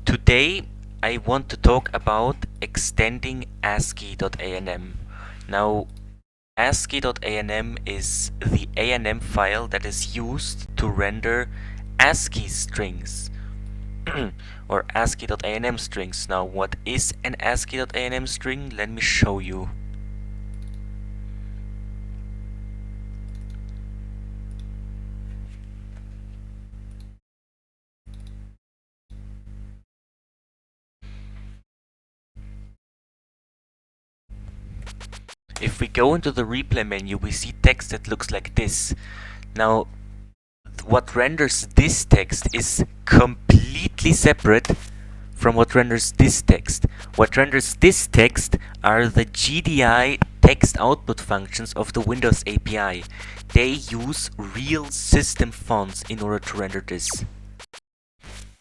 Today I want to talk about extending ascii.anm. Now, ascii.anm is the ANM file that is used to render ASCII strings or ascii.anm strings. Now, what is an ascii.anm string? Let me show you. If we go into the replay menu, we see text that looks like this. Now, what renders this text is completely separate from what renders this text. What renders this text are the GDI text output functions of the Windows API. They use real system fonts in order to render this.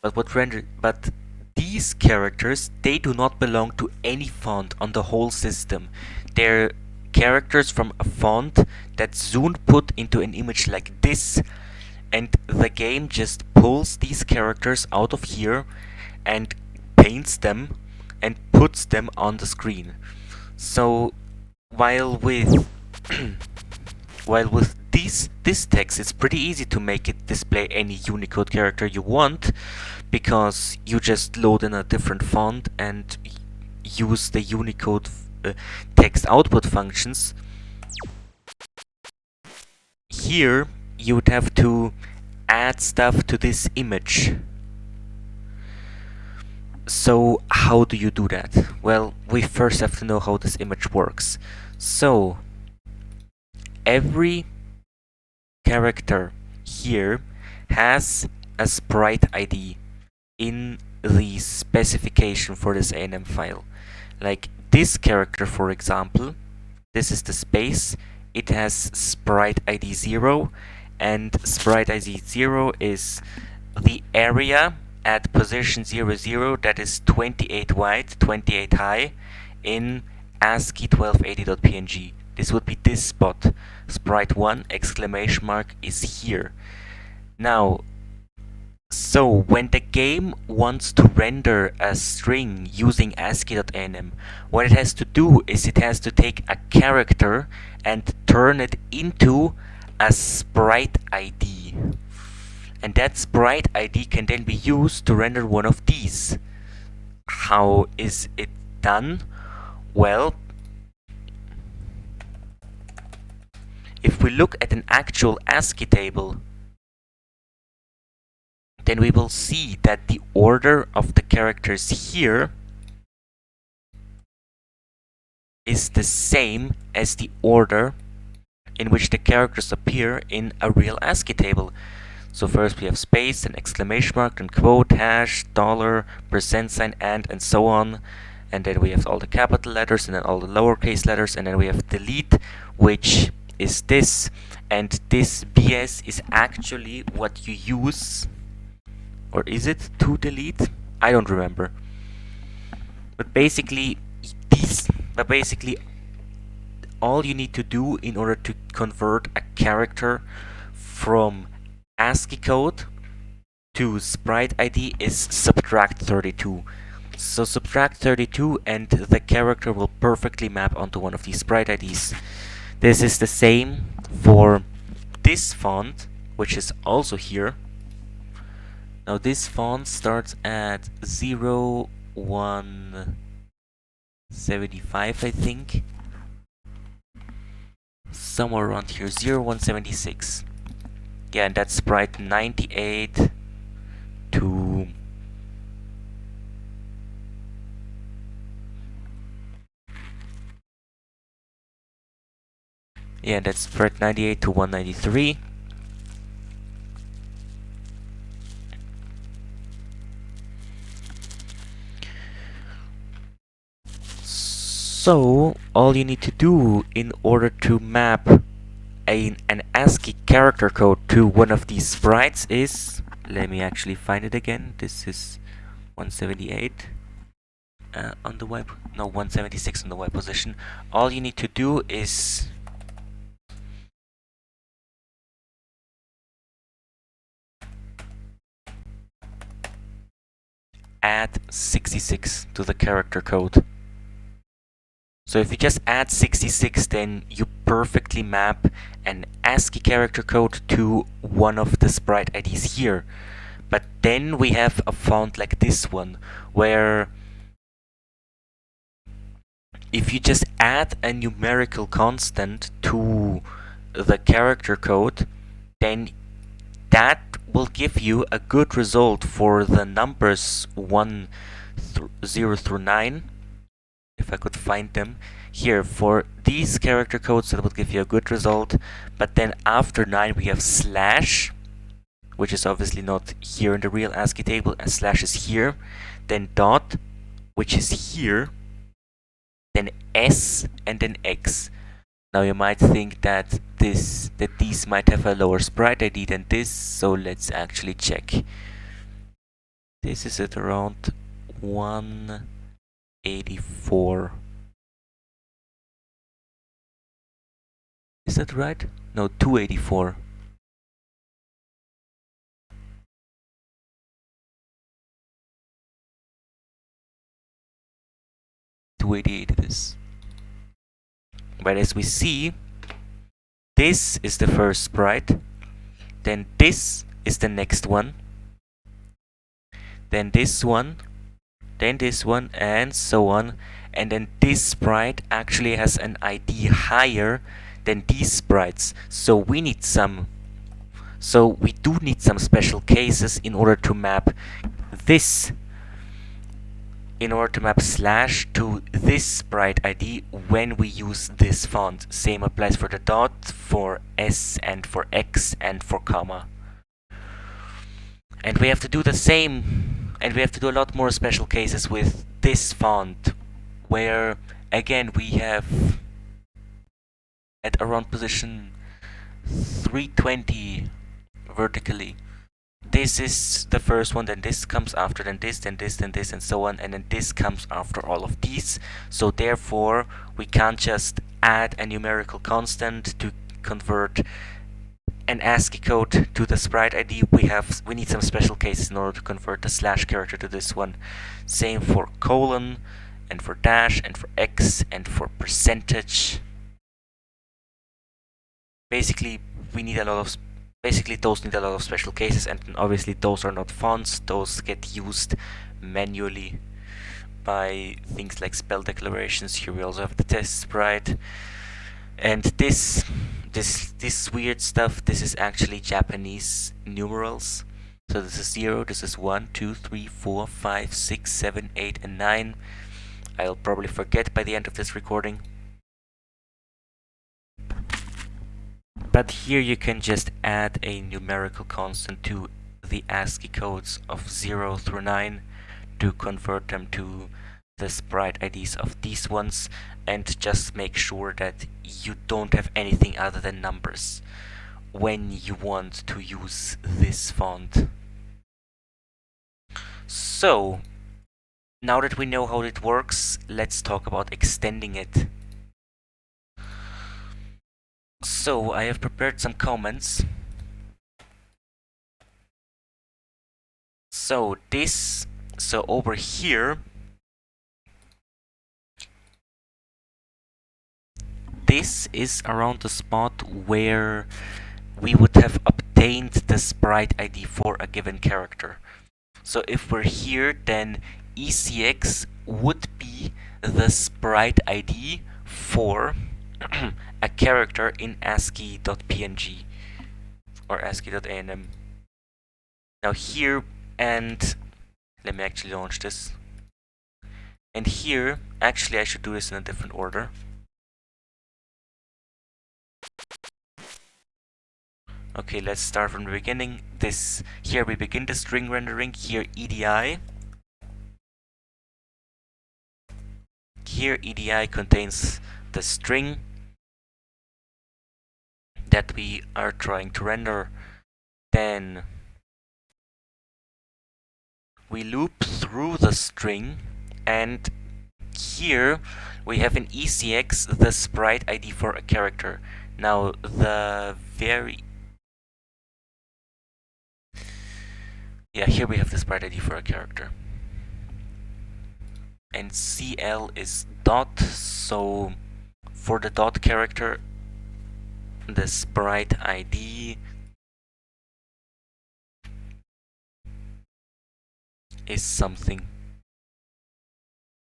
But these characters, they do not belong to any font on the whole system. They're characters from a font that's soon put into an image like this, and the game just pulls these characters out of here and paints them and puts them on the screen. So while with while with this text, it's pretty easy to make it display any Unicode character you want, because you just load in a different font and use the Unicode text output functions. Here you would have to add stuff to this image. So how do you do that? Well, we first have to know how this image works. So every character here has a sprite ID in the specification for this ANM file. Like this character, for example, this is the space, it has sprite ID 0, and sprite ID 0 is the area at position 00 that is 28 wide, 28 high in ASCII 1280.png. This would be this spot. Sprite 1 exclamation mark is here. Now, so when the game wants to render a string using ascii.anm, what it has to do is it has to take a character and turn it into a sprite ID. And that sprite ID can then be used to render one of these. How is it done? Well, if we look at an actual ASCII table, then we will see that the order of the characters here is the same as the order in which the characters appear in a real ASCII table. So first we have space, and exclamation mark, and quote, hash, dollar, percent sign, and so on. And then we have all the capital letters, and then all the lowercase letters, and then we have delete, which is this. And this BS is actually what you use, or is it to delete? I don't remember. But basically, all you need to do in order to convert a character from ASCII code to sprite ID is subtract 32. So subtract 32 and the character will perfectly map onto one of these sprite IDs. This is the same for this font, which is also here. Now this font starts at 0175, I think. Somewhere around here, 0176. Yeah, and that's sprite 98 to yeah, that's sprite 98 to 193. So all you need to do in order to map an ASCII character code to one of these sprites is, let me actually find it again. This is 178 on the web, no, 176 on the web position. All you need to do is add 66 to the character code. So if you just add 66, then you perfectly map an ASCII character code to one of the sprite IDs here. But then we have a font like this one, where if you just add a numerical constant to the character code, then that will give you a good result for the numbers 0 through 9. If I could find them here for these character codes, that would give you a good result. But then after 9 we have slash, which is obviously not here in the real ASCII table, and slash is here, then dot, which is here, then S, and then X. Now you might think that these might have a lower sprite ID than this, so let's actually check. This is at around 184. Is that right? No, 284. 288 it is. But as we see, this is the first sprite, then this is the next one, then this one, then this one, and so on. And then this sprite actually has an ID higher than these sprites. So we do need some special cases in order to map this, slash to this sprite ID when we use this font. Same applies for the dot, for S, and for X, and for comma. And we have to do the same, and we have to do a lot more special cases with this font, where again we have at around position 320 vertically. This is the first one, then this comes after, then this, then this, then this, and so on, and then this comes after all of these. So therefore, we can't just add a numerical constant to convert an ASCII code to the sprite ID. We need some special cases in order to convert the slash character to this one. Same for colon, and for dash, and for X, and for percentage. Basically, those need a lot of special cases, and obviously those are not fonts. Those get used manually by things like spell declarations. Here we also have the test sprite, and this weird stuff. This is actually Japanese numerals. So this is 0. This is 1, 2, 3, 4, 5, 6, 7, 8, and 9. I'll probably forget by the end of this recording. But here you can just add a numerical constant to the ASCII codes of 0 through 9 to convert them to the sprite IDs of these ones, and just make sure that you don't have anything other than numbers when you want to use this font. So, now that we know how it works, let's talk about extending it. So I have prepared some comments. So over here, this is around the spot where we would have obtained the sprite ID for a given character. So if we're here, then ECX would be the sprite ID for a character in ascii.png or ascii.anm. Now here, and let me actually launch this. And here, actually I should do this in a different order. Okay, let's start from the beginning. Here we begin the string rendering, here EDI. Here EDI contains the string that we are trying to render. Then we loop through the string, and here we have in ECX the sprite ID for a character. Now here we have the sprite ID for a character. and CL is dot. So for the dot character, the sprite ID is something.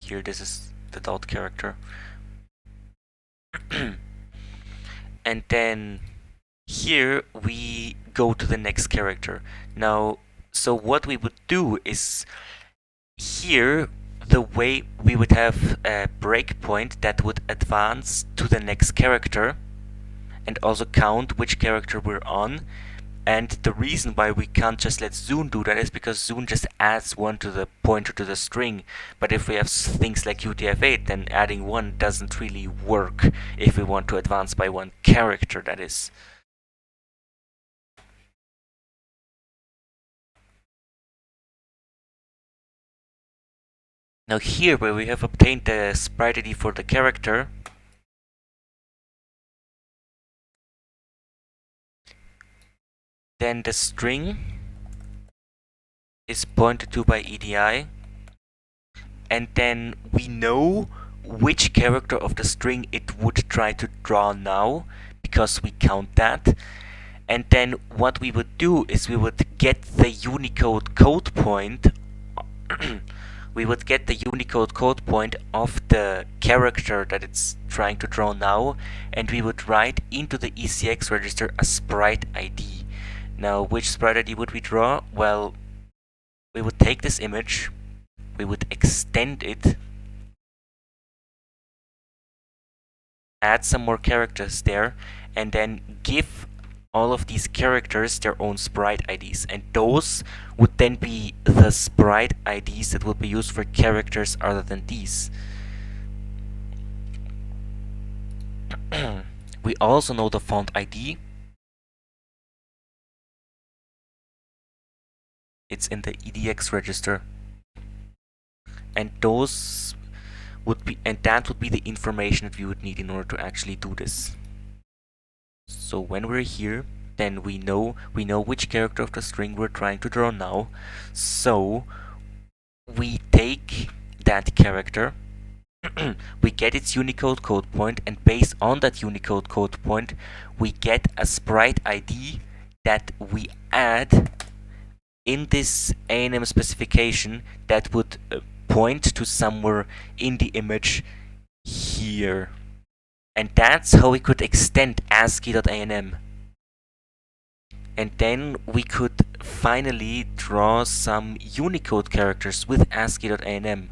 Here, this is the dot character. And then here we go to the next character. Now, so what we would do is here the way we would have a breakpoint that would advance to the next character and also count which character we're on. And the reason why we can't just let Zoon do that is because Zoon just adds one to the pointer to the string. But if we have things like UTF-8, then adding one doesn't really work if we want to advance by one character, that is. Now here, where we have obtained the sprite ID for the character, then the string is pointed to by EDI, and then we know which character of the string it would try to draw now, because we count that. And then what we would do is we would get the Unicode code point we would get the Unicode code point of the character that it's trying to draw now, and we would write into the ECX register a sprite ID. Now, which sprite ID would we draw? Well, we would take this image, we would extend it, add some more characters there, and then give all of these characters their own sprite IDs, and those would then be the sprite IDs that will be used for characters other than these. We also know the font ID. It's in the EDX register, and those would be, and that would be the information that we would need in order to actually do this. So when we're here, then we know which character of the string we're trying to draw now. So we take that character, we get its Unicode code point, and based on that Unicode code point, we get a sprite ID that we add in this ANM specification that would point to somewhere in the image here. And that's how we could extend ascii.anm. And then we could finally draw some Unicode characters with ascii.anm.